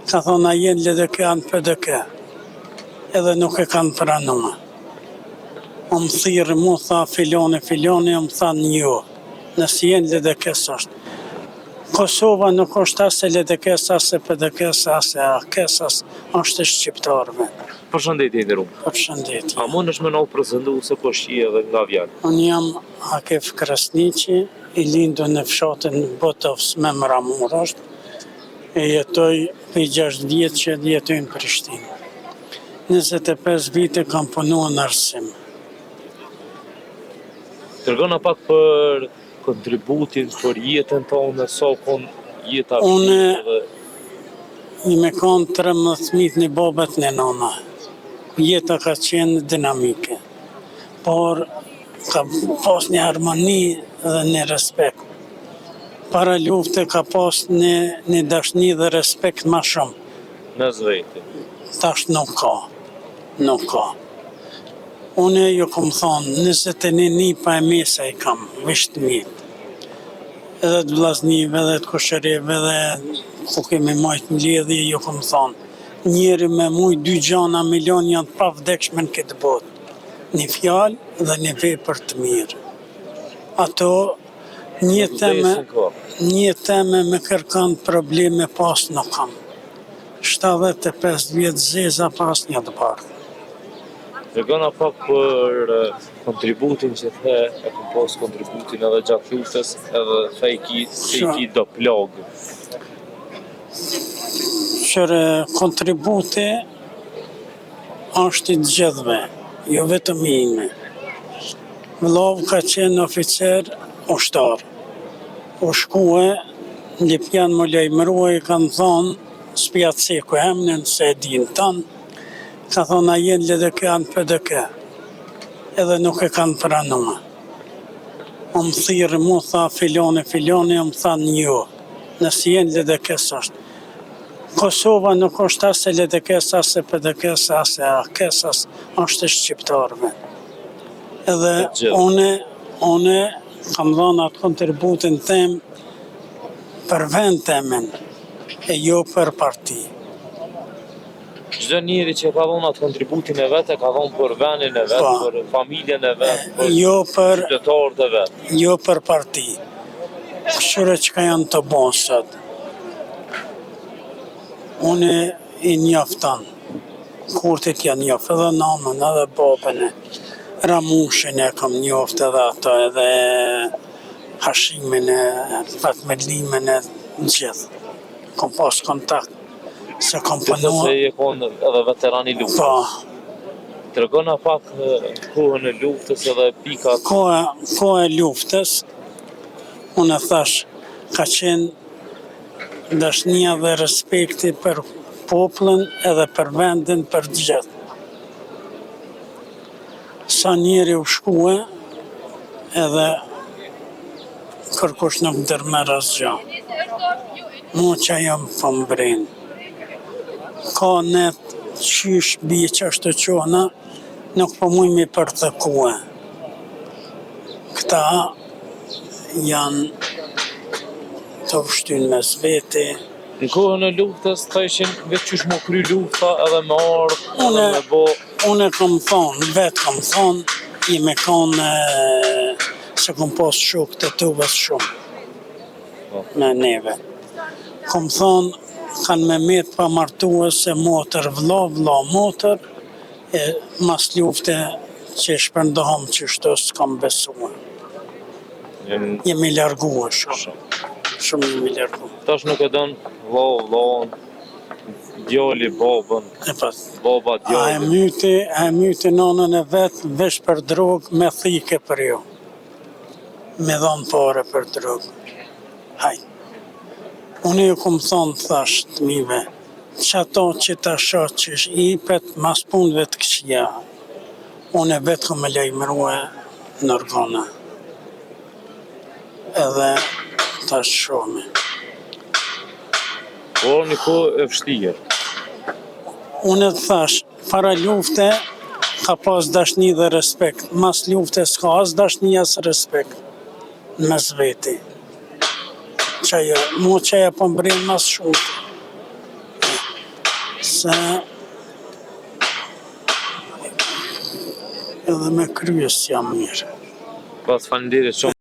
Ka thonë a jenë LDK në PDK, edhe nuk e kanë pranuar. Më thirë mu tha filoni, më tha jo, nësë jenë LDK-s është. Kosova nuk është asë LDK-s, asë PDK-s, asë AKS-s, është e shqiptarëve. Përshëndetje i nderuar. Përshëndetje. A mund është me na u prezentu se po shqie edhe nga Vjan? Unë jam Akif Krasniqi, i lindu në fshatin Botovs me Mramur është, e jetoj për 6 vjetë që jetoj në Prishtinë. 25 vite kam punu në arsim. Tërgona pak për kontributin, për jetën tonë, sa kon jeta Unë i me kanë 13 një babet në nona. Jeta ka qenë dinamike, por ka pas një harmoni dhe një respekt. Para lufte ka pas një dashni dhe respekt ma shumë. në zveti. Tash nuk ka. Unë ju kom thonë, 21 nipa e mesa i kam, visht mjetë. Edhe të vllaznive, edhe të kushërive, edhe ku kemi majtë mbledhje, ju kom thonë, njeri me muj 2 gjana milion janë të pavdekshme në këtë botë. Një fjalë dhe një vepër të mirë. Ato një teme me kërkan probleme pas nuk kam. 75 vjetë zeza pas një të bardhë. Tërgona pak për kontributin që the, e kom pas kontributin edhe gjatë luftës, edhe the i ki do plagë. Qërë kontributi është i të gjithve, jo vetëm ime. Vëllavë ka qenë oficer ushtar. U shkue, Lipjan më lejmërua i kanë thonë, s'pjatë ku emnin, se e din tanë, ka thonë a jenë LDK në PDK, edhe nuk e kanë pranuar. Më thirë mu tha filoni, më tha jo, nësë jenë LDK-s është. Kosova nuk është asë LDK-s, asë PDK-s, asë AKS-s, është e shqiptarëve. Edhe une kam dhënë atë kontributin tem për vend temen, e jo për parti. Çdo njeri që ka dhënë atë kontributin e vetë, ka dhënë për vendin e vetë, për familjen e vetë, për qytetarët e vetë. Jo për parti. Këshire që ka janë të bosët. Unë i njoftan. Kurtit janë njoft, edhe namën, edhe babën e. Ramushin e kam njoft edhe ato, edhe hashimin e, fatmelimin e gjithë. Kom pas kontakt. Se kom punua. Se je konë edhe veteran i luftës. Po. Tregona pak kohën e luftës edhe pikat. Koha e luftës, unë thash, ka qenë dashnia dhe respekti për poplën edhe për vendin për gjithë. Sa njeri u shkue, edhe kërkush nuk dërmer asgjë. Mu që jam po mbrenë. Ka net qysh bje që është të qona, nuk po mujmi për të kue. Këta janë të vështyn me zveti. Në kohën e luftës, të ishin vetë qysh më kry lufta edhe me ardhë, edhe me bo. Unë kam thonë, vetë kam thonë, i me kanë se kom pas shok të tuvës shumë me neve. Kom thonë, kanë me metë pa martuës e motër, vla, motër, e mas lufte që shpërndohëm që shto s'kam besua. Jemi largua shumë. Shumë jemi largua. Tash nuk e donë vla, djali, babën, baba, djali. A e myti nonën e vetë vesh për drogë me thike për jo. Me dhonë pare për drogë. Hajtë. Unë ju kom thonë, thash të mive, që ato që ta shotë që ipet, mas punëve të këshia. Unë e vetë kom e lejmërua në organa. Edhe tash shumë. Por një kohë e vështirë. Unë e thash, para lufte ka pas dashni dhe respekt. Mas lufte s'ka as dashni as respekt. Mes veti. Mu qaja po mbrin mas shumë. se edhe me kryes jam mirë. Po, të faleminderit shumë.